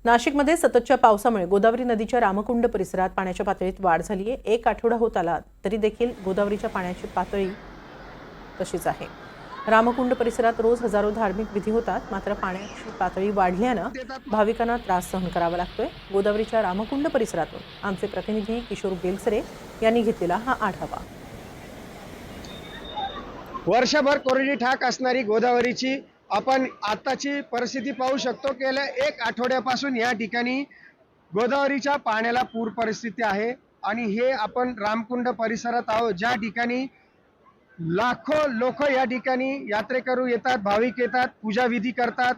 नाशिकमध्ये सततच्या पावसामुळे गोदावरी नदीच्या रामकुंड परिसरात पाण्याच्या पातळीत वाढ झाली आहे। एक आठवडा होत आला तरी देखील गोदावरीच्या पाण्याची पातळी तशीच आहे। रामकुंड परिसरात रोज हजारो धार्मिक विधी होतात, मात्र पाण्याची पातळी वाढल्यानं भाविकांना त्रास सहन करावा लागतोय। गोदावरीच्या रामकुंड परिसरातून आमचे प्रतिनिधी किशोर बेलसरे यांनी घेतलेला हा आढावा। वर्षभर कोरडी ठाक असणारी गोदावरीची आपण आताची परिस्थिती पाहू शकतो। गेल्या एक आठवड्यापासून या ठिकाणी गोदावरीच्या पाण्याला पूर परिस्थिती आहे आणि हे आपण रामकुंड परिसरात आहोत, ज्या ठिकाणी लाखो लोक या ठिकाणी यात्रेकरू येतात, भाविक येतात, पूजा विधी करतात।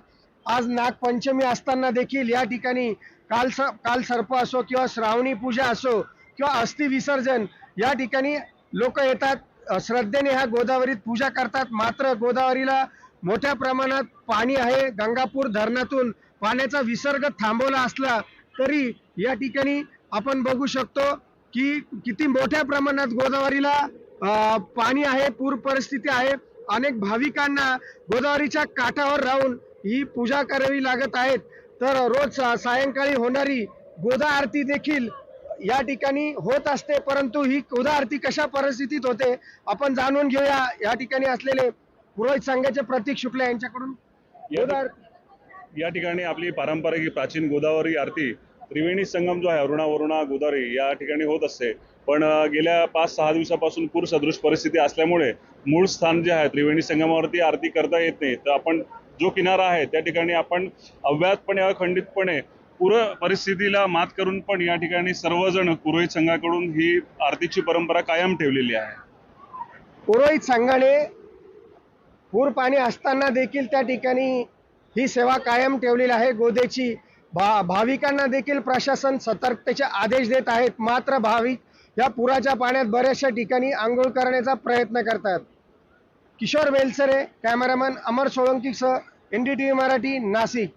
आज नागपंचमी असताना देखील या ठिकाणी काल सर्प असो किंवा श्रावणी पूजा असो किंवा अस्थि विसर्जन, या ठिकाणी लोक येतात, श्रद्धेने ह्या गोदावरीत पूजा करतात। मात्र गोदावरीला मोठ्या प्रमाणात पाणी आहे। गंगापूर धरणातून पाण्याचा विसर्ग थांबवला असला तरी या ठिकाणी आपण बघू शकतो की किती मोठ्या प्रमाणात गोदावरीला पाणी आहे, पूर परिस्थिती आहे। अनेक भाविकांना गोदावरीच्या काठावर राहून ही पूजा करावी लागत आहेत। तर रोज सायंकाळी होणारी गोदा आरती देखील या ठिकाणी होत असते, परंतु ही गोदा आरती कशा परिस्थितीत होते आपण जाणून घेऊया। या ठिकाणी असलेले पुरोहित संघाचे प्रतीक शुक्ला यांच्याकडून। या ठिकाणी आपली पारंपरिक प्राचीन गोदावरी आरती त्रिवेणी संगम जो आहे अरुणा वरुणा गोदावरी या ठिकाणी होत असते, पण गेल्या 5-6 दिवसापासून पूर सदृश परिस्थिती असल्यामुळे मूळ स्थान जे आहे त्रिवेणी संगमावरती आरती करता येत नाही। तर आपण जो किनारा आहे त्या ठिकाणी आपण अव्याहतपणे अखंडितपणे पूर परिस्थितीला मात करून पण या ठिकाणी सर्वजण पुरोहित संघाकडून ही आरतीची परंपरा कायम ठेवलेली आहे। पुरोहित संघाने पूर पाणी असताना देखील त्या ठिकाणी ही सेवा कायम ठेवलेली आहे गोदेची। भाविकांना देखील प्रशासन सतर्कतेचे आदेश देत आहेत, मात्र भाविक या पुराच्या पाण्यात बऱ्याचशा ठिकाणी आंघोळ करण्याचा प्रयत्न करतात। किशोर बेलसरे, कॅमेरामन अमर सोळंकीसह NDTV मराठी, नाशिक।